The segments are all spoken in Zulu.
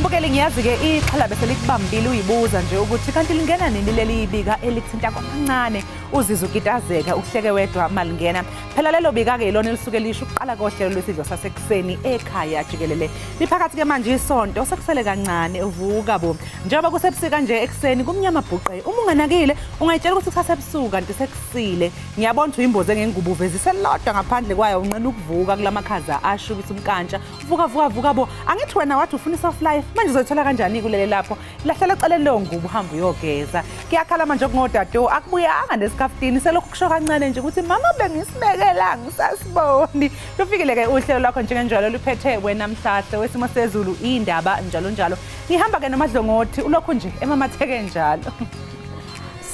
Mbukeli ngiyazi-ke iqhala bese likubambile uyibuza nje ukuthi kanti lingena nini leli bika elithinta kancane uzizwe ukitazeka uhleke wedwa malingena. Phela lelo bika-ke ilona elisuke lisho ukuqala kohlelo lwesidlo sasekuseni ekhaya jikelele. Liphakathi-ke manje isonto sekusele kancane uvuka bo. Njengoba kusebusika nje ekuseni kumnyama bhuqe. Uma unganakile ungayitshela ukuthi kusasebusuku kanti sekusile. Ngiyabona ukuthi uyimboze ngengubo uvezise lodwa ngaphandle kwayo unqena ukuvuka kulamakhaza ashubisa umkantsha. Vuka bo. Angithi wena wathi ufuna soft life manje uzothola kanjani kulele lapho lahlela eceleni leyo ngubo uhamba uyogeza. Kuyakhala manje okungodado akubuyanga nesikhaftini selokhu kusho kancane nje ukuthi mama bengisibekela ngisasiboni. Lufikile-ke uhlelo lwakho njengenjalo luphethe wena mhlahla wesimo sezulu indaba njalo. Ngihamba-ke nomadlongothi ulokhu nje emamatheke njalo.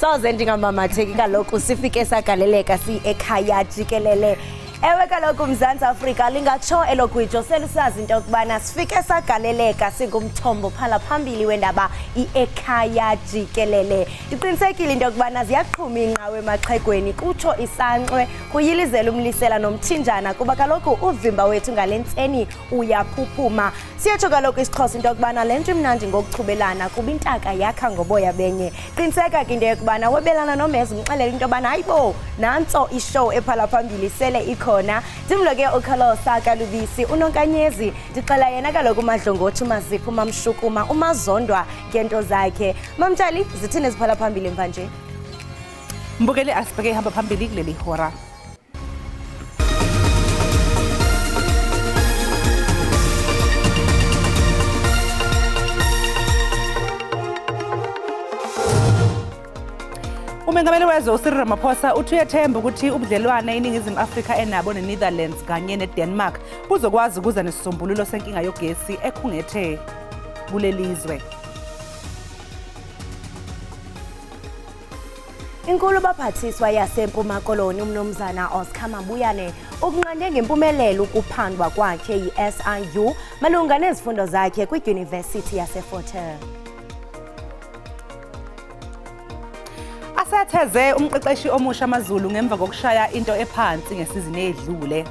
Soze ndingamamatheki kaloku sifike sagaleleka ekhaya jikelele. Ewe kaloku Mzantsi Afrika lingatsho elokwijo selisazi into yokubana sifike sagaleleka singumthombo phala phambili wendaba ekhaya jikelele. Iqinisekile into yokubana ziyaqhuma inqawe emaxhegweni kutsho isankxwe kuyilizela umlisela nomthinjana kuba kaloku uvimba wethu ngalentseni uyaphuphuma. Siyatsho kaloku isiXhosa into yokubana le nto imnandi ngokuchubelana kuba intaka yakha ngoboya benye. Qiniseka ke into yokubana webelana nomezi umxelela into yobana hayibo nantso ishow ephala phambili sele ikho Dimlo ke ukhalosa kalubisi unonkanyezi ndixela yena kaloku umadlongothi umazipho umamshukuma umazondwa ngento zakhe. Mamtshali zithini eziphala phambili mvanje? Mbukeli asibheke ihamba phambili kuleli hora. Umengameli wezwe uCyril Ramaphosa uthi uyethemba ukuthi ubudlelwane iNingizimu Afrika enabo neNetherlands kanye neDenmark buzokwazi ukuza nesisombululo senkinga yogesi ekhungethe kulelizwe. Inkulu baphathiswa yaseMpuma Koloni umnomzana Oscar Mabuyane ukunqande ngempumelelo ukuphandwa kwakhe yiSIU malunga nezifundo zakhe kwidyunivesithi yaseFort Hare. Asatheze umqeqeshi omusha amaZulu ngemva kokushaya into ephansi ngesizini edlule.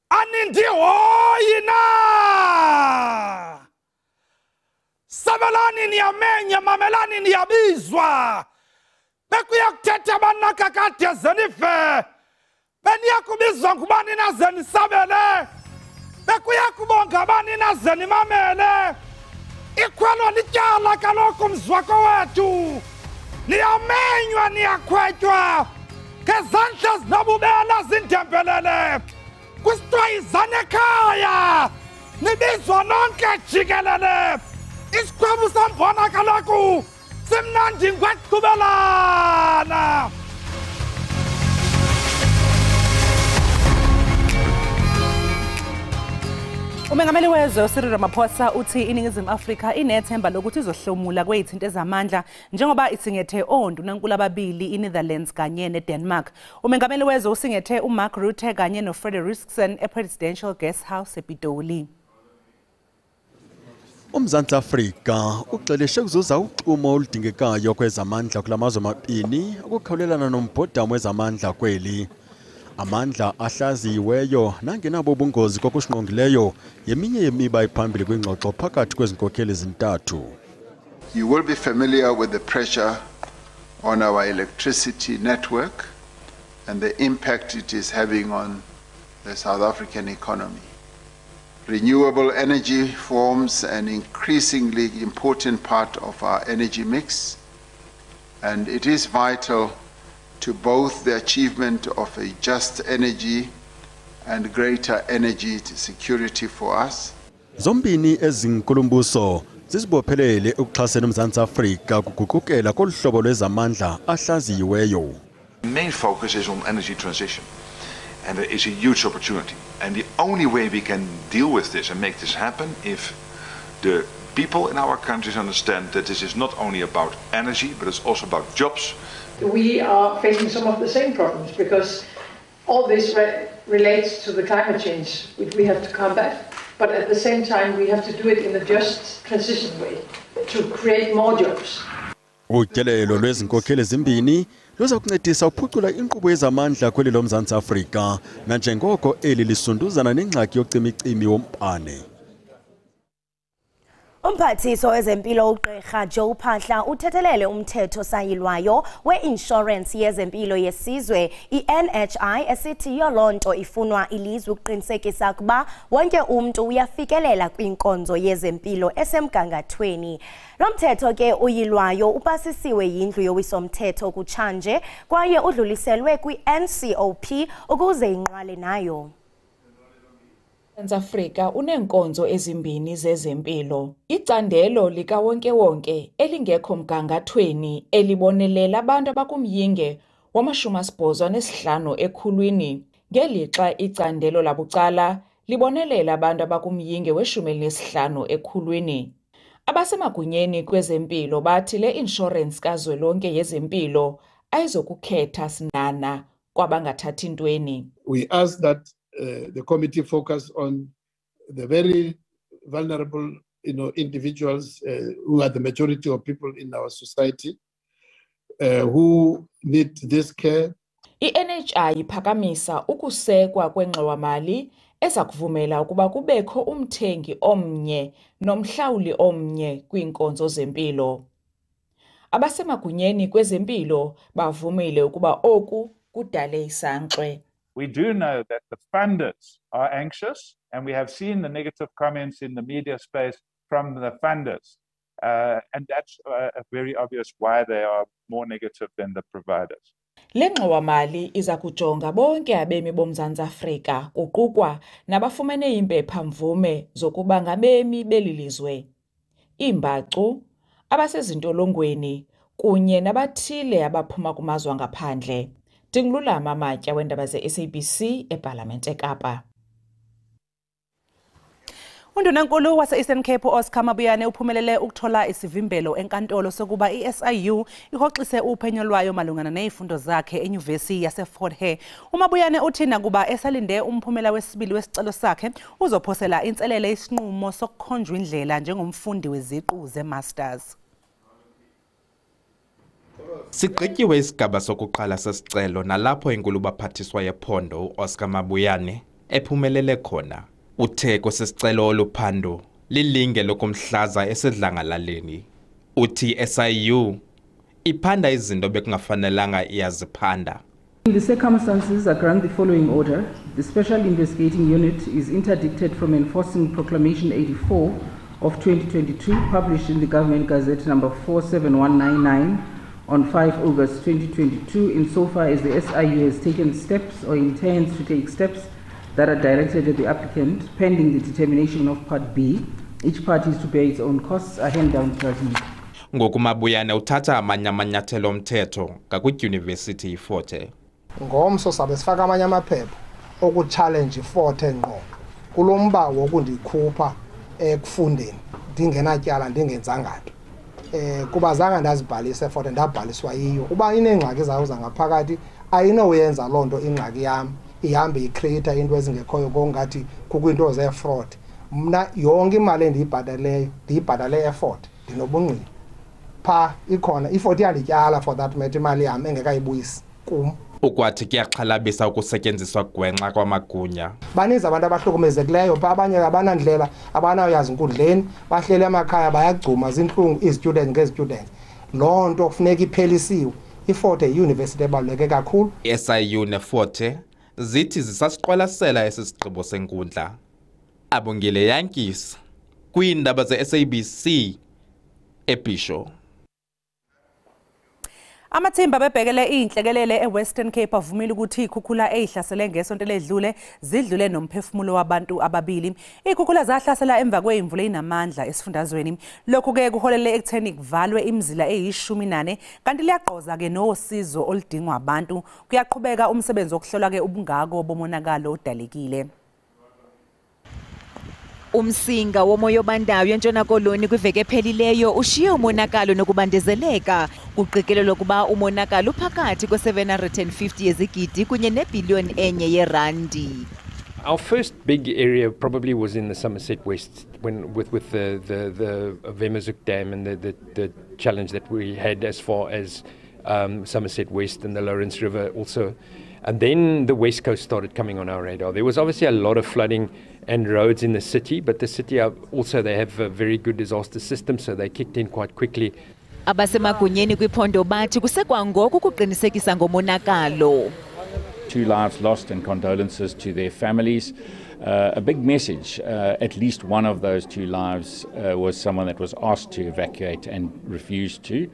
Anindi hoyina Sabelani niyamenya mamelani niyabizwa bekuya kuthetha abanaka kade zenife beniya kubizwa ngubani nazeni sabele bekuya kubonga abani nazeni mamele ikhwelo lityala kaloku mzwako wethu niyamenywa niyakhwetywa ngezandla zinobubela zindembelele kwisitwayizana ekhaya nibizwa nonke jikelele isikhwebu sambona kaloku simnandi ngwaqhubelana. Umengameli wezwe uCyril Ramaphosa uthi iNingizimu Afrika inethemba lokuthi izohlomula kwezithinto ezamandla njengoba isingethe ondunankulu ababili iNetherlands kanye neDenmark. Umengameli wezwe usingethe uMark Rutte kanye noFrederickson ePresidential Guest House ePitoli. UMzantsi Afrika uxeleshe kuzuza uxhumo oludingekayo kwezamandla kulamazwe amabini ukukhawulelana nombhodamo wezamandla kweli. Amandla ahlaziyiweyo nangenabo ubungozi kokusingqongileyo yeminye yemiba ephambili kwingxoxo phakathi kwezinkokheli ezintathu. You will be familiar with the pressure on our electricity network and the impact it is having on the South African economy. Renewable energy forms an increasingly important part of our energy mix, and it is vital to both the achievement of a just energy and greater energy security for us. Zombini ezinkulumbuso zizibophelele ukuxhasela uMzantsi Afrika kuguqukela kolhlobo lwezamandla ahlaziyiweyo. The main focus is on energy transition, and there is a huge opportunity. And the only way we can deal with this and make this happen if the people in our countries understand that this is not only about energy, but it's also about jobs. We are facing some of the same problems because all this relates to the climate change, which we have to combat. But at the same time, we have to do it in a just transition way to create more jobs. Utyelelo lwezinkokheli ezimbini luza kuncedisa ukuphucula inkqubo yezamandla kweli loMzantsi Afrika nanjengoko eli lisunduzana nengxaki yocimicimi wombane. Umphathiso wezempilo uGqirha Joe Phahla uthethelele umthetho sayilwayo we-insurance yezempilo yesizwe i-NHI esithi yolonto ifunwa ilizwe ukuqinisekisa ukuba wonke umuntu uyafikelela kwinkonzo yezempilo esemgangathweni. Lo mthetho ke uyilwayo upasisiwe yindlu yowisomthetho kutshanje kwaye udluliselwe kwi-NCOP ukuze inqwale nayo. South Africa uneenkonzo ezimbini zezempilo. Icandelo likawonke-wonke elingekho mgangathweni elibonelela abantu abakumyinge wama-85 ekhulwini, ngelixa icandelo labucala libonelela abantu abakumyinge we-15 ekhulwini. Abasemagunyeni kwezempilo bathi le insurance kazwelonke yezempilo ayizokukhetha sinana kwabangathathi ntweni. We ask that the committee focus on the very vulnerable, individuals who are the majority of people in our society who need this care. I-NHI iphakamisa ukusekwa kwengxowa-mali eza kuvumela ukuba kubekho umthengi omnye nomhlawuli omnye kwiinkonzo zempilo. Abasemagunyeni kwezempilo bavumile ukuba oku kudale isankxwe. We do know that the funders are anxious, and we have seen the negative comments in the media space from the funders. And that's very obvious why they are more negative than the providers. Le ngxowa-mali iza kujonga bonke abemi boMzantsi Afrika kuqukwa nabafumene impepha-mvume zokuba ngabemi beli lizwe, iimbacu, abasezintolongweni kunye nabathile abaphuma kumazwe angaphandle. Ndingululama Amatya weendaba ze-SABC eParlamente eKapa. Undunankulu wase-Eastern Cape Oscar Mabuyane uphumelele ukuthola isivimbelo enkantolo sokuba i-SIU ihoxise uphenyo lwayo malungana nezifundo zakhe enyuvesi yase-Fort Hare. uMabuyane uthi nakuba esalinde umphumela wesibili wesicelo sakhe uzophosela inselele isinqumo sokukhonjwa indlela njengomfundi weziqu ze-masters. Sigqityiwe isigaba sokuqala sesicelo nalapho inkulubaphathiswa yephondo uOscar Mabuyane ephumelele khona. Uthe kwesisicelo oluphando lilinge lokumhlaza esedlangalaleni. Uthi SIU iphanda izinto bekungafanelanga iyaziphanda. In the circumstances, I grant the following order. The Special Investigating Unit is interdicted from enforcing Proclamation 84 of 2022, published in the Government Gazette number 47199 on 5 August 2022, insofar as the SIU has taken steps or intends to take steps that are directed at the applicant, pending the determination of Part B. Each party is to bear its own costs, a hand-down judgment. Ngoku Mabuyane uthatha amanye amanyathelo omthetho ngakwiyunivesithi iFort Hare. Ngomso sabe sifaka amanye amaphepha okuchallenge iFort Hare ngqo kulomba wokundikhupha ekufundeni ndingenatyala ndingenzanga nto. Kuba zange ndazibhalisa eFort Hare ndabhaliswa yiyo. Uba inengxaki zayo zangaphakathi ayinoyenza loo nto ingxaki yam ihambe icreate into ezingekhoyo kongathi kukwinto ze-fraud. Mna yonke imali endiyibhataleyo ndiyibhatale eFort ndinobungqina. Pha ikhona iFort yandityala for that matter imali yam engekayibuyisi kum. Ukwathi kuyaxhalabisa ukusetyenziswa gwenxa kwamagunya. Baninzi abantu abahlukumezekileyo pha abanye abanandlela abanayoyazi inkundleni bahlele emakhaya bayagcuma zinhlungu izitudents ngezitudents. Loo nto kufuneka iphelisiwe. iFort Hare University ebaluleke kakhulu. SIU neFort Hare zithi zisasiqwalasela esisigqibo senkundla. Abongile Yankees kwiindaba ze-SABC eBisho. Amathimba bebhekele inhlekelele eWestern Cape avumile ukuthi ikhukhula ezihlasele ngesonto ledlule zidlule nomphefumulo wabantu ababili. Ikhukhula zahlasela emva kwezimvula ezinamandla esifundazweni. Lokhu ke kuholele ekutheni kuvalwe imizila eyi14 kanti liyaqoza ke nosizo oludingwa abantu. Kuyaqhubeka umsebenzi wokuhlola ke ubungako bomonakalo odalekile. Umsinga womoya bandawo yentshona koloni kwiveke ephelileyo ushiye umonakalo nokubandezeleka. Kuqikelelwa kuba umonakalo uphakathi kwe-750 yezigidi kunye nebhiliyoni enye yerandi. Our first big area probably was in the Somerset West, when with the Vemazuk Dam and the challenge that we had as far as Somerset West and the Lawrence River also. And then the West Coast started coming on our radar. There was obviously a lot of flooding and roads in the city, but the city also they have a very good disaster system, so they kicked in quite quickly. Abasemagunyeni kwiphondo bathi kusekwangoku kuqinisekisa ngomonakalo. 2 lives lost and condolences to their families. A big message, at least one of those 2 lives was someone that was asked to evacuate and refused to.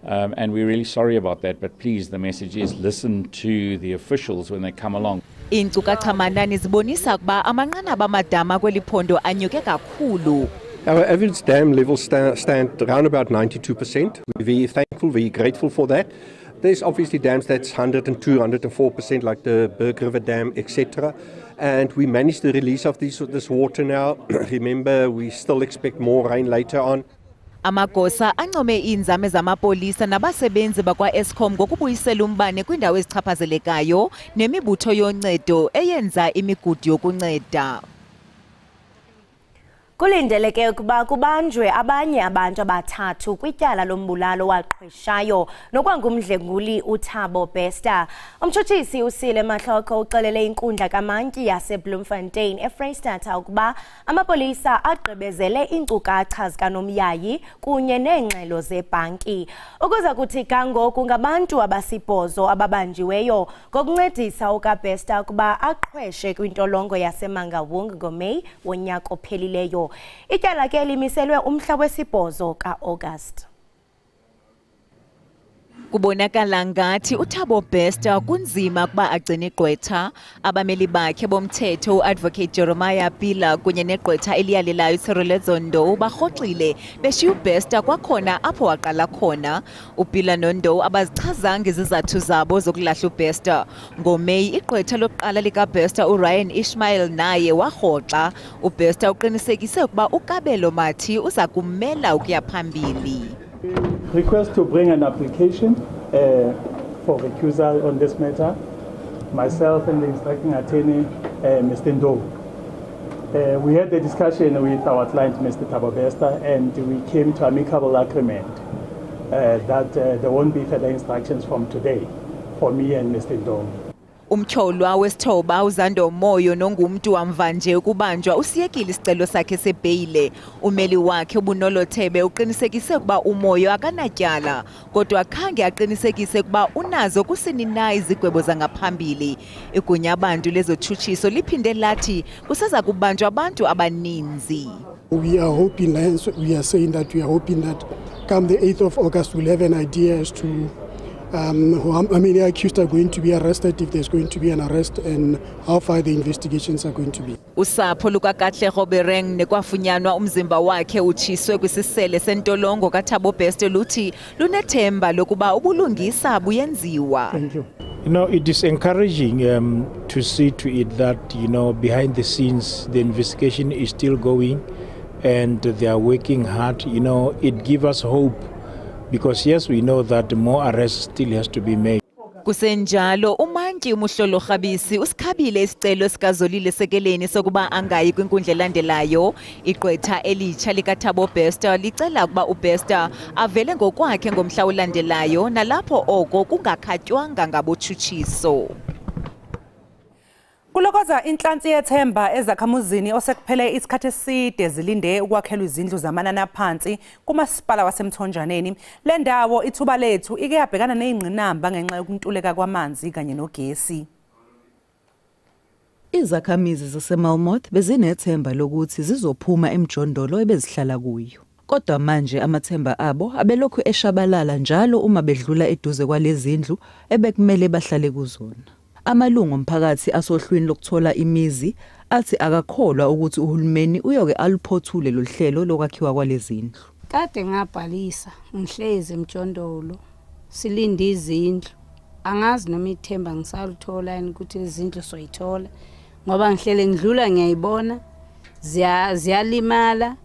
And we're really sorry about that, but please, the message is listen to the officials when they come along. Inkcukachamanani zibonisa ukuba amanqanaba amadama kweli phondo anyuke kakhulu. Our average dam levels stand around about 92%. We're very thankful, very grateful for that. There's obviously dams that's 102%, 104%, like the Berg River Dam, etc. And we managed the release of this water now. Remember, we still expect more rain later on. Amagosa ancome inzame zamapolisa nabasebenzi bakwa-Eskom ngokubuyisela umbane kwindawo ezichaphazelekayo nemibutho yoncedo eyenza imigudu yokunceda. Kulindeleke ukuba kubanjwe abanye abantu abathathu kwityala lombulalo waqhweshayo nokwangumdlenguli uThabo Bester. Umtshutshisi uSile Mahloko uxelele inkundla kamantyi yaseBloemfontein eFreystata ukuba amapolisa agqibezele iinkcukacha zikanomyayi kunye neengxelo zebhanki. Ukuza kuthi kangoku ngabantu abasibhozo ababanjiweyo ngokuncedisa ukaBester ukuba aqhweshe kwintolongo yaseMangaung ngoMeyi wonyaka ophelileyo. Ityala ke limiselwe umhla wesibhozo ka-August. Kubonakala ngathi uThabo Bester kunzima kuba agcine igqwetha. Abameli bakhe bomthetho uAdvocate Jeremiah Pila kunye negqwetha eliyalelayo uCyril Zondo barhoxile beshiya uBester kwakhona apho waqala khona. uPila noNdo abazichazanga izizathu zabo zokulahla uBester. NgoMeyi igqwetha lokuqala likaBester uRyan Ishmael naye warhoxa. uBester uqinisekise ukuba uKabelo Mathi uza kumela ukuya phambili. Request to bring an application for recusal on this matter. Myself and the instructing attorney, Mr. Ndo. We had the discussion with our client, Mr. Thabo Bester, and we came to amicable agreement that there won't be further instructions from today for me and Mr. Ndo. Umtyholwa wesithoba uZando Moyo nongumntu wamva nje ukubanjwa usiyekile isicelo sakhe sebheyile. Umeli wakhe uBunolothebe uqinisekise ukuba uMoyo akanatyala kodwa khange aqinisekise ukuba unazo kusini na izigwebo zangaphambili. Igunya abantu lezotshutshiso liphinde lathi kuseza kubanjwa abantu abaninzi. We are hoping, we are saying that we are hoping that come the 8th of August we'll have an idea as to how many accused are going to be arrested, if there's going to be an arrest, and how far the investigations are going to be. Usapho lukaKatlego Bereng nekwafunyanwa umzimba wakhe utshiswe kwisisele sentolongo kaThabo Bester luthi lunethemba lokuba ubulungisa buyenziwa. Thank you. You know, it is encouraging to see to it that, you know, behind the scenes the investigation is still going and they are working hard. You know, it gives us hope. Because yes, we know that more arrests still has to be made. Kusenjalo umantyi umuhlolo Rhabisi usikhabile isicelo sikazolile sekeleni sokuba angayi kwinkundla elandelayo. Igqwetha elitsha likaThabo Bester licela ukuba uBester avele ngokwakhe ngomhla olandelayo nalapho oko kungakhatywanga ngabotshutshiso. Kulokoza inhlansi yethemba ezakhamuzini osekuphele isikhathi eside zilinde ukwakhelwa izindlu zamanani aphansi kumasipala wasemthonjaneni. Le ndawo ithuba lethu ike yabhekana nezingqinamba ngenxa yokuntuleka kwamanzi kanye nogesi. Izakhamizi zaseMelmoth bezinethemba lokuthi zizophuma emjondolo ebezihlala kuyo. Kodwa manje amathemba abo abelokhu eshabalala njalo uma bedlula eduze kwalezindlu ebekumele bahlale kuzona. Amalungu omphakathi asohlwini lokuthola imizi athi akakholwa ukuthi uhulumeni uyoke aliphothule lohlelo lokwakhiwa kwalezindlu. Kade ngabhalisa ngihlezi emjondolo silinde izindlu. Angazi noma ithemba ngisaluthola yini ukuthi izindlu soyithola ngoba ngihlele ngidlula ngiyayibona ziyalimala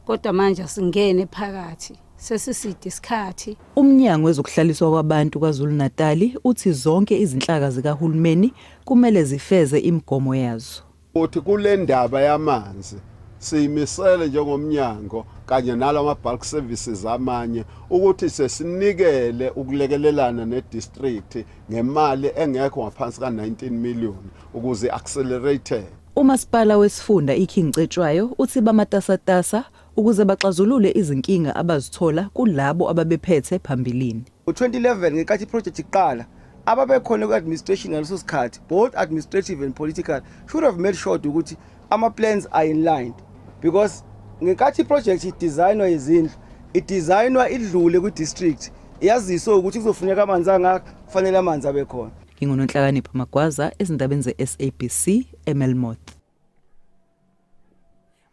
kodwa manje asingene phakathi. Sesiside isikhathi. Umnyango wezokuhlaliswa kwabantu kwaZulu-Natal uthi zonke izinhlaka zikahulumeni kumele zifeze imigomo yazo. uthi kule ndaba yamanzi siyimisele njengomnyango kanye nalama bulk services amanye ukuthi sesinikele ukulekelelana nedistrict ngemali engekho ngaphansi ka19 million ukuze accelerate. Umasipala wesifunda iKing Cetshwayo uthi bamatasatasa ukuze baxazulule izinkinga abazithola kulabo ababephethe phambilini. Ngo2011 ngenkathi iproject iqala ababekhona ku-administration ngaleso sikhathi both administrative and political should have made sure ukuthi ama-plans are in line because ngenkathi iproject idesignwa izindlu idesignwa idlule kwi-district yaziswe ukuthi kuzofuneka amanzi angaka kufanele amanzi abe khona. Ngingononhlakanipho Magwaza ezindabeni ze-SABC eMelmoth.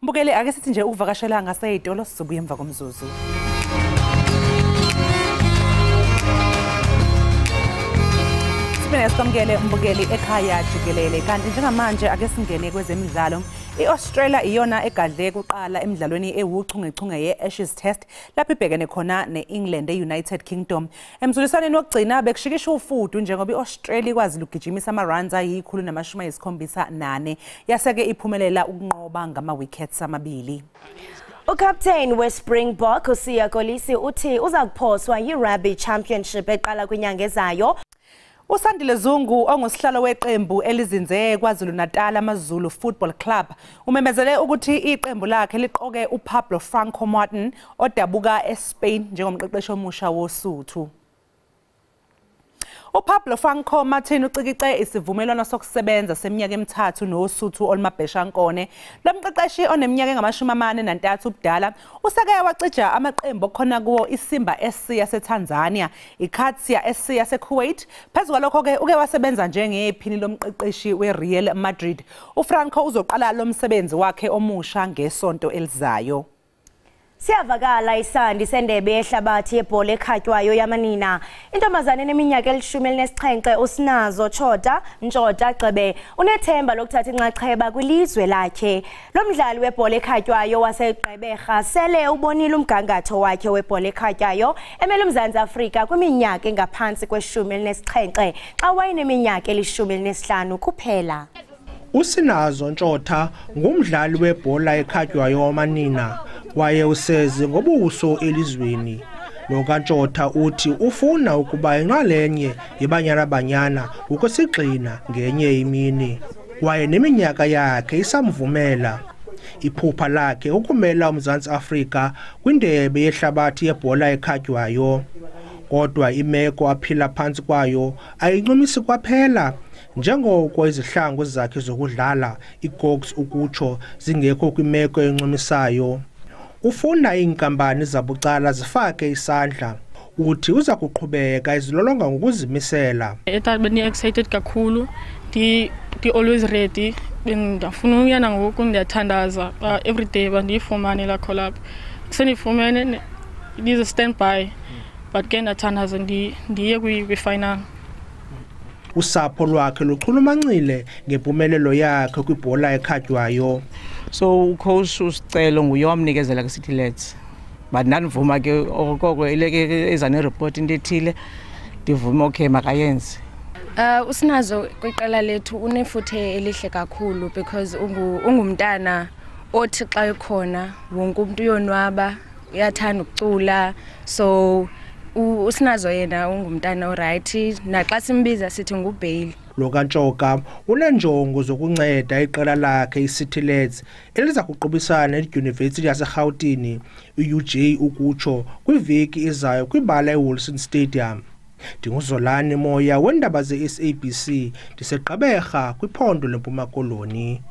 Mbukeli ake sithi nje ukuvakashela ngaseyitolo sizobuya emva komzuzu. Sikamkele umbukeli Ekhaya Jikelele kanti njengamanje ake singene kwezemidlalo. I-Australia iyona egadle kuqala emidlalweni ewuchungechunge ye-Ashes Test lapho ibhekene khona ne-England e-United Kingdom. Emzuliswaneni wokugcina bekushikisha ufudu njengoba i-Australia ikwazi ukugijimisa ama-runs ayi-178 yaseke iphumelela ukunqoba ngama-wickets amabili. Ukapteni we-Springbok uSiya Kolisi uthi uza kuphoswa yi-Rugby Championship eqala kwinyanga ezayo. Usandile Zungu ongusihlalo weqembu elizinze KwaZulu-Natal AmaZulu Football Club umemezele ukuthi iqembu lakhe liqoke uPablo Franco Martin odabuka eSpain njengomqeqeshi omusha woSuthu. uPablo Franco Martin ucikice isivumelwano sokusebenza seminyaka emithathu noSuthu Olmabheshankone. Lo mqeqeshi oneminyaka engamashumi-43 ubudala usake wacija amaqembu khona kuwo iSimba SC yaseTanzania, iKatia SC yaseKuwait. Phezu kwalokho ke uke wasebenza njengephini lomqeqeshi weReal Madrid. uFranco uzoqala lo msebenzi wakhe omusha ngesonto elizayo. Siyavakala isandi sendebe yehlabathi yebhola ekhatywayo yamanina. Intombazane eneminyaka eli-17 uSinazo Ntshoda Gcebe unethemba lokuthatha inxaxheba kwilizwe lakhe. Lo mdlali webhola ekhatywayo waseGqeberha sele ubonile umgangatho wakhe webhola ekhatywayo emele uMzantsi Afrika kwiminyaka engaphansi kwe-17 xa wayeneminyaka eli-15 kuphela. uSinazo Ntshoda ngumdlali webhola ekhatywayo wamanina waye useze ngobuso elizweni. NokaNtshoda uthi ufuna ukuba inxalenye yeBanyana Banyana ukusigxina ngenye imini. Waye neminyaka yakhe isamvumela. Iphupha lakhe ukumela uMzantsi Afrika kwindebe yehlabathi yebhola ekhatywayo. Kodwa imeko aphila phantsi kwayo ayincumisi kwaphela. Njengoko izihlangu zakhe zokudlala iGogs ukutsho zingekho kwimeko encumisayo. Ufuna iinkampani zabucala zifake isandla. Uthi uza kuqhubeka izilolonga ngokuzimisela. Beni excited kakhulu. Di always ready. Ndafuna uyana ngoku ndiyathandaza. Every day bandiyifumane la collab. Senifumene it is a standby. But ke ndathandaza ndiye kwi-final. Usapho lwakhe luchulumancile ngempumelelo yakhe kwibhola ekhatywayo. So ucoach usicelo nguye wamnikezela kwiCity Lads. But ndandivuma ke okoko ileke eza nereport into ethile ndivume okay makayenze. Usinazo kwiqela lethu unefuthe elihle kakhulu because ungumntana othi xa ekhona wonke umuntu uyonwaba uyathanda ukucula so uSinazo yena ungumntana oright naxa simbiza sithi nguBailey. Lo kaNtshoka unenjongo zokunceda iqela lakhe iCity Lads eliza kuqubisana neUniversity yaseGauteng uUJ ukutsho kwiveki izayo kwibala eWilson Stadium. Ndinguzolani Moya wendaba ze-SABC ndiseGqeberha kwiphondo leMpuma Koloni.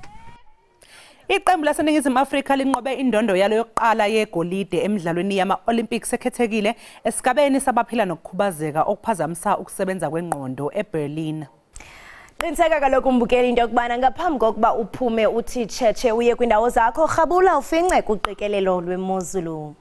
Iqembu laseNingizimu Afrika linqobe indondo yalo yokuqala yegolide emidlalweni yama-Olympics ekhethekile esigabeni sabaphila nokukhubazeka okuphazamisa ukusebenza kwengqondo eBerlin. Qiniseka kaloku mbukeli into yokubana ngaphambi kokuba uphume uthi tshetshe uye kwindawo zakho rhabula ufince kuqikelelo lwemozulu.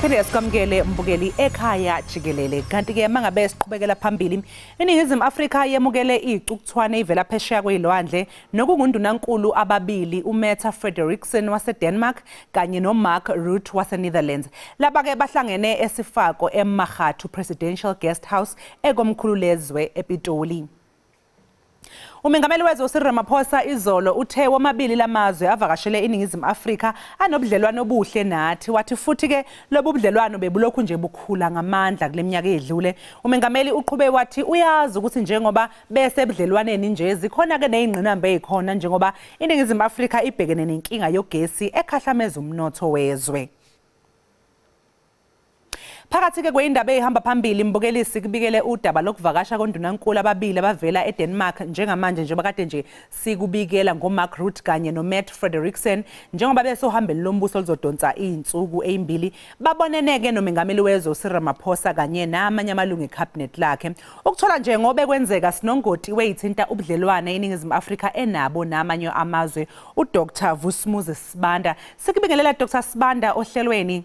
Siphinde sikamukele mbukeli ekhaya jikelele kanti ke mangabe siqhubekela phambili iningizimu Afrika yemukele icukuthwane ivela phesheya kwezilwandle nokungundunankulu ababili uMeta Frederiksen waseDenmark kanye noMark Rutte waseNetherlands laba ke bahlangene esifako eMmagatho Presidential Guest House ekomkhululezwe ePitoli. Umengameli wezwe uCyril Ramaphosa izolo uthe womabili lamazwe avakashele iningizimu Afrika anobudlelwano obuhle nathi wathi futhi ke lobu budlelwano bebulokhu nje bukhula ngamandla kuleminyaka edlule. Umengameli uqhube wathi uyazi ukuthi njengoba bese budlelwaneni nje zikhona ke nezingqinamba ezikhona njengoba iningizimu Afrika ibhekene nenkinga yogesi ekhahlameza umnotho wezwe. Phakathi ke kwendaba ehamba phambili mbukeli kubikele udaba lokuvakasha kondunankulu ababili abavela eDenmark njengamanje njengoba kade nje sikubikela ngoMark Rutte kanye noMet Frederiksen njengoba besohambeni lombuso oluzodonsa izinsuku ezimbili baboneneke nomengameli wezwe uCyril Ramaphosa kanye namanye amalungu ecabinet lakhe ukuthola nje ngobe kwenzeka sinongoti weyithinta ubudlelwane iningizimu Afrika enabo namanye amazwe uDr Vusumuzi Sibanda sikubingelela Dr Sibanda ohlelweni.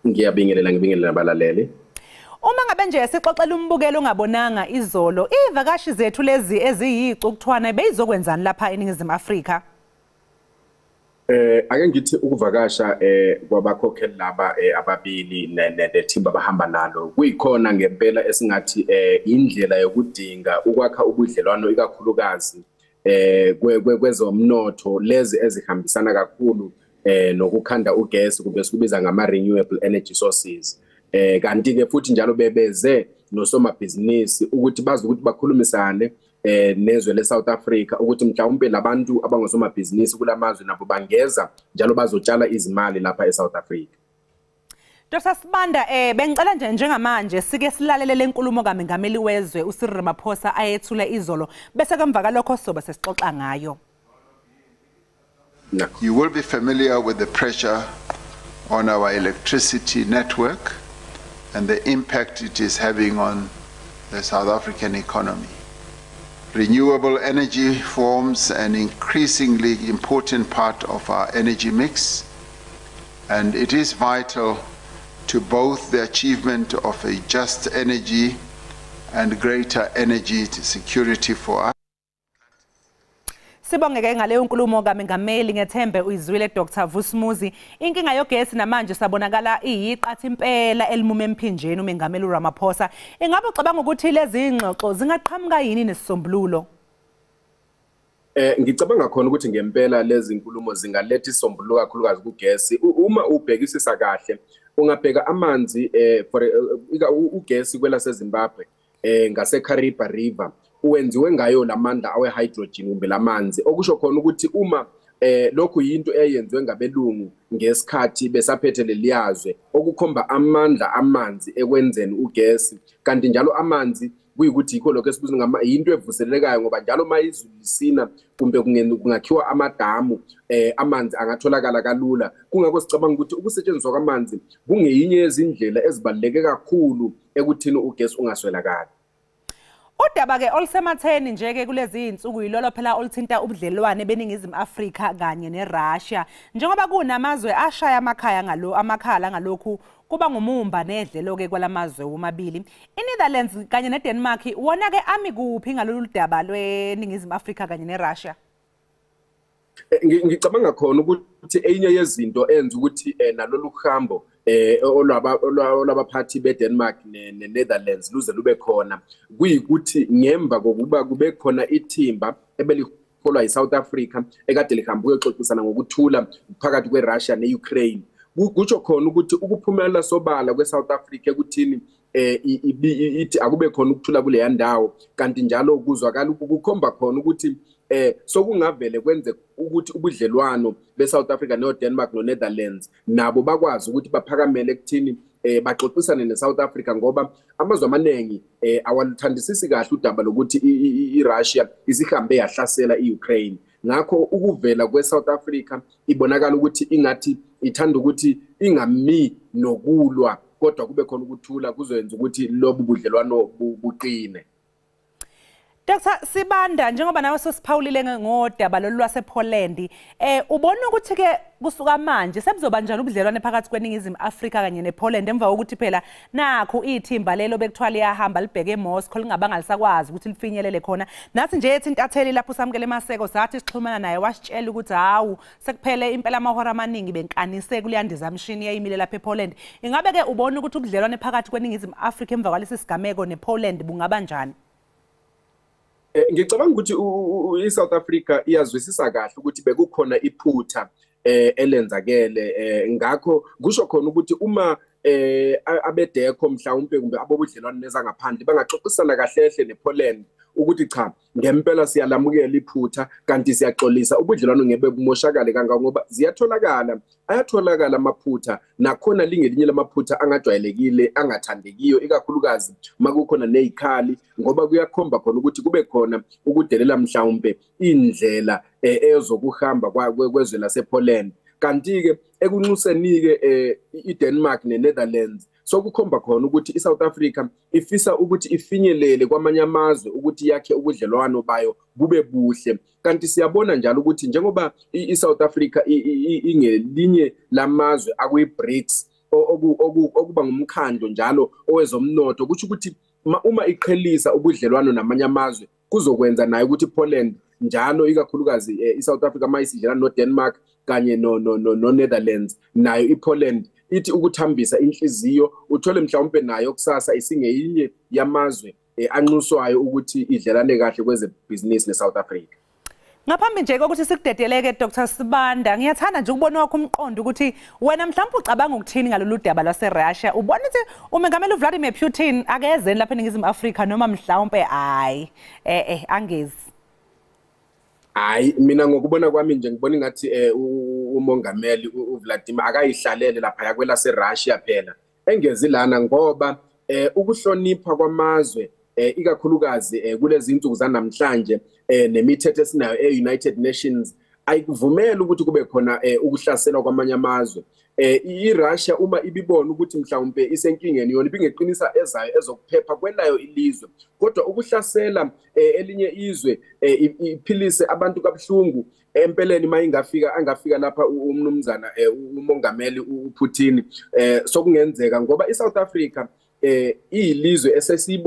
Ngiyabingelela abalaleli. Uma ngabe nje sixoxela umbukelo ongabonanga izolo ivakashi zethu lezi eziyicukuthwana beyizokwenzani lapha eningizimu Afrika? Ake ngithi ukuvakasha kwabakhokheli laba ababili nethimba abahamba nalo kuyikhona ngempela esingathi indlela yokudinga ukwakha ubudlelwano ikakhulukazi kwezomnotho lezi ezihambisana kakhulu nokukhanda ugesi kube sikubiza ngama renewable energy sources kanti ke futhi njalo bebeze nosomabhizinisi ukuthi bazi ukuthi bakhulumisane nezwe leSouth Africa ukuthi mhlawumbe labantu abangosomabhizinisi kulamazwe nabo bangeza njalo bazotshala izimali lapha eSouth Africa. Dr Sibanda bengicela nje njengamanje sike silalele lenkulumo kamengameli wezwe uCyril Ramaphosa ayethula izolo bese kemva lokho sobe sesixoxa ngayo. You will be familiar with the pressure on our electricity network and the impact it is having on the South African economy. Renewable energy forms an increasingly important part of our energy mix, and it is vital to both the achievement of a just energy and greater energy security for us. Sibongeke ngaleyo nkulumo kamengameli ngethembe uyizwile Dr Vusumuzi inkinga yogesi namanje sabonakala iyiqathi impela elimume emphinjeni umengameli uRamaphosa ingabe ucabanga ukuthi lezi ingxoxo zingaqhamuka yini nesisombululo? Ngicabanga khona ukuthi ngempela lezi inkulumo zingaletha isombululo kakhulukazi kugesi uma ubhekisisa kahle ungabheka amanzi ugesi kwela seZimbabwe ngase Kariba River uwenziwe ngayo lamandla awe hydrogen kumbe lamanzi okusho khona ukuthi uma lokhu yinto eyenziwe ngabelungu ngesikhathi besaphethe leliyazwe okukhomba amandla amanzi ekwenzeni ugesi kanti njalo amanzi kuyikuthi yikho lokho esibuza ngama into evuselelekayo ngoba njalo mayizulu lisina kumbe kungakhiwa amadamu amanzi angatholakala kalula kungakho sicabanga ukuthi ukusetshenziswa kwamanzi kungeyinye yezindlela ezibaluleke kakhulu ekuthini ugesi ungaswelakali. Udaba ke olusematheni nje ke kulezi izinsuku yilolo phela oluthinta ubudlelwane beningizimu Afrika kanye neRussia njengoba kunamazwe ashaya amakhala ngalokhu kuba ngumumba nedlelo ke kwalamazwe womabili iNetherlands kanye neDenmark wona ke ami kuphi ngalolu daba lweningizimu Afrika kanye neRussia? Ngicabanga khona ukuthi enye yezinto enza ukuthi nalolu hambo olabaphathi beDenmark neNetherlands luze lube khona kuyikuthi ngemva kokuba kube khona ithimba ebeliholwa yiSouth Africa ekade lihamba ukuyoxoxisana ngokuthula phakathi kweRussia neUkraine kutsho khona ukuthi ukuphumelela sobala kweSouth Africa ekuthini ithi akube khona ukuthula kule yandawo kanti njalo ukuzwakala ukukhomba khona ukuthi sokungavele kwenze ukuthi ubudlelwano beSouth Africa noDenmark noNetherlands nabo bakwazi ukuthi baphakamele ekuthini baxoxisane neSouth Africa ngoba amazwe amaningi awaluthandisisi kahle udaba lokuthi iRussia isihambe yahlasela iUkraine. Ngakho ukuvela kweSouth Africa ibonakala ukuthi ingathi ithanda ukuthi ingami nokulwa kodwa kube khona ukuthula kuzoyenza ukuthi lobu budlelwano buqine. Dr. Sibanda, njengoba nawe sosiphawulile ngodaba lolu lwasePoland, ubona ukuthi ke kusuka manje sebuzoba njani ubudlelwane phakathi kweNingizimu Afrika kanye nePoland emva kokuthi phela nakho ithimba lelo bekuthiwa liyahamba libheke eMoscow lingabanga lisakwazi ukuthi lifinyelele khona. Nathi nje ethi intatheli lapho samukele Maseko sathi sixhumana naye wasitshela ukuthi hawu sekuphele impela amahora amaningi benkanise kuliyandizamshini yayimile lapha ePoland. Ingabe ke ubona ukuthi ubudlelwane phakathi kweNingizimu Afrika emva kwalesi sigameko nePoland bungaba njani? Ngicabanga ukuthi iSouth Africa iyazwisisa kahle ukuthi bekukhona iphutha elenzakele ngakho kusho khona ukuthi uma abedeko mhlawumbe kumbe abobudlelwane nezangaphandle bangaxoxisana kahle nePoland ukuthi cha ngempela siyalamukela iphutha kanti siyaxolisa ubudlelwano ngebe bumoshakale kangaka ngoba ayatholakala amaphutha nakhona lingelinye lamaphutha angajwayelekile angathandekiyo ikakhulukazi makukhona nezikhali ngoba kuyakhomba khona ukuthi kube khona ukudelela mhlawumbe indlela ezokuhamba kwezwe lasePoland kanti ke ekunxuseni ke iDenmark neNetherlands sokukhomba khona ukuthi iSouth Africa ifisa ukuthi ifinyelele kwamanye amazwe ukuthi yakhe ubudlelwano bayo bube buhle kanti siyabona njalo ukuthi njengoba iSouth Africa ingelinye lamazwe akuyiBRICS okuba ngumkhandlo njalo owezomnotho kuthi ukuthi uma iqhelisa ubudlelwano namanye amazwe kuzokwenza nayo ukuthi Poland njalo ikakhulukazi iSouth Africa mayisijelana noDenmark kanye noNetherlands nayo iPoland ithi ukuthambisa inhliziyo uthole mhlawumbe nayo kusasa isingeyinye yamazwe anxuswayo ukuthi idlelane kahle kweze business neSouth Africa. Ngaphambi nje ukuthi sikudedeleke Dr. Sibanda ngiyathanda nje ukubona wakho umqondo ukuthi wena mhlawumbe ucabanga ukuthini ngalolu daba lwaseRussia ubona ukuthi umengameli uVladimir Putin akezeni lapha eNingizimu Afrika noma mhlawumbe hayi angezi. Hayi mina ngokubona kwami nje ngibona ngathi umongameli uVladimir akayihlalele lapha yakwela seRussia phela engezi lana ngoba ukuhlonipha kwamazwe ikakhulukazi kulezi insuku zanamhlanje nemithetho esinayo eUnited Nations ayikuvumela ukuthi kube khona ukuhlaselwa kwamanye amazwe. iRussia uma ibibona ukuthi mhlawumbe isenkingeni yona ibingeqinisa ezayo ezokuphepha kwelayo ilizwe kodwa ukuhlasela elinye izwe iphilise abantu kabuhlungu empeleni angafika lapha umnumzana umongameli uPutin sokungenzeka ngoba iSouth Africa ilizwe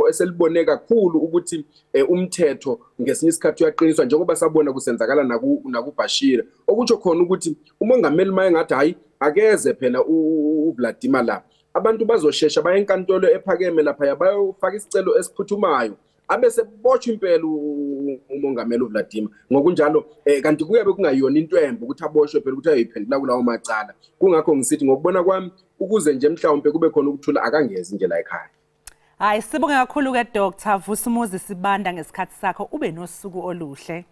eselibone kakhulu ukuthi umthetho ngesinye isikhathi uyaqiniswa njengoba sabona kusenzakala nakuBashir okutsho khona ukuthi umongameli maye ngathi hayi akeze phela uVladimir lapha abantu bazoshesha baye enkantolo ephakeme lapha yabayofaka isicelo esiphuthumayo abese botsha impela umongameli uVladimir ngokunjalo kanti kuyabe kungayona into embi ukuthi aboshwe phela ukuthi ayiphendula kulawo macala kungakho ngisithi ngokubona kwami ukuze nje mhlawumbe kube khona ukuthula akangezi nje la ekhaya. Hayi sibonge kakhulu ke Dr. Vusumuzi Sibanda ngesikhathi sakho ube nosuku oluhle.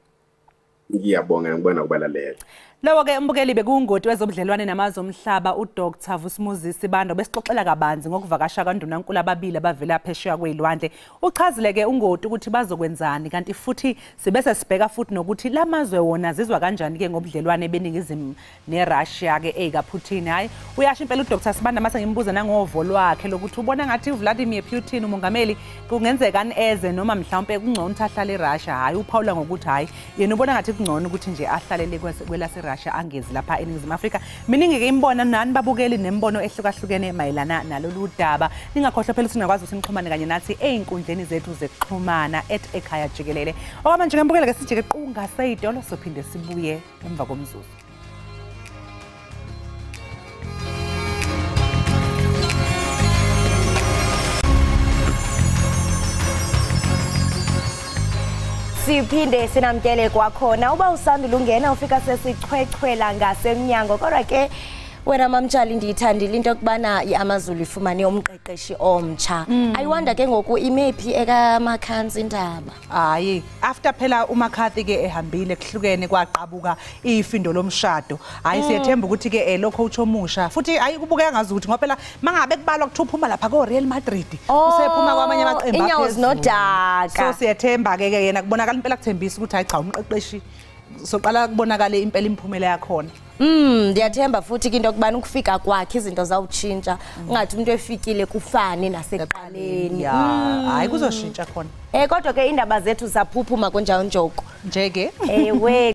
Ngiyabonga ngibona ukubalalela. Lawo ke umbukeli bekungoti wezobudlelwane namazwe omhlaba uDr. Vusumuzi Sibanda besixoxela kabanzi ngokuvakasha kaNdunankulu ababili abavela phesheya kwezilwandle. Uchazile ke ungoti ukuthi bazokwenzani kanti futhi sibese sibheka futhi nokuthi lamazwe wona zizwa kanjani ke ngobudlelwane beNingizimu neRussia ke ekaPutin. Hayi uyasho impela uDr. Sibanda mase ngimbuza nangovo lwakhe lokuthi ubona ngathi uVladimir Putin umongameli kungenzeka eze noma mhlawumbe kungcono ukuthi ahlale eRussia. Hayi uPaula ngokuthi hayi yena ubona ngathi kungcono ukuthi nje ahlalele kwelaseRussia angezi lapha eNingizimu Afrika. Miningi ke imbona nani babukeli nembono ehlukahlukene mayelana nalolu daba. Ningakhohlwa phela singakwazi ukuthi nixhumane kanye nathi einkundleni zethu zekuxhumana @Ekhaya Jikelele. Okwamanje ngembukela ke sijike qunga sayidolo sophinde sibuye emva komzuzu. Siphinde sinamkele kwakhona uba usandula ungena ufika sesichwechwela ngasemnyango kodwa ke Wena mamtshali ndiyithandile into yokubana iAmazulu ifumane umqeqeshi omtsha. Ayiwanda ke ngoku imephi ekaMakhansi indaba. Hayi, after phela uMakhathi ke ehambile kuhlukene kwaqabuka ifindo lomshado. Hayi siyethemba ukuthi ke lo coach omusha futhi hayi kubukeka ngazi ukuthi ngoba phela mangabe kubalwa kuthi uphuma lapha ko Real Madrid. Usephuma kwamanye amaqembu aphezulu. Inyawo zinodaka. So siyethemba ke yena kubonakala impela kuthembisa ukuthi hayi cha umqeqeshi soqala kubonakala impela imphumela yakhona. Ndiyathemba futhi into yokubana ukufika kwakhe izinto zawutshintsha ungathi umuntu efikile kufane naseqaleni. Hayi kuzoshintsha khona. Kodwa ke indaba zethu zaphuphuma kunjalo njoko. Njeke. Ewe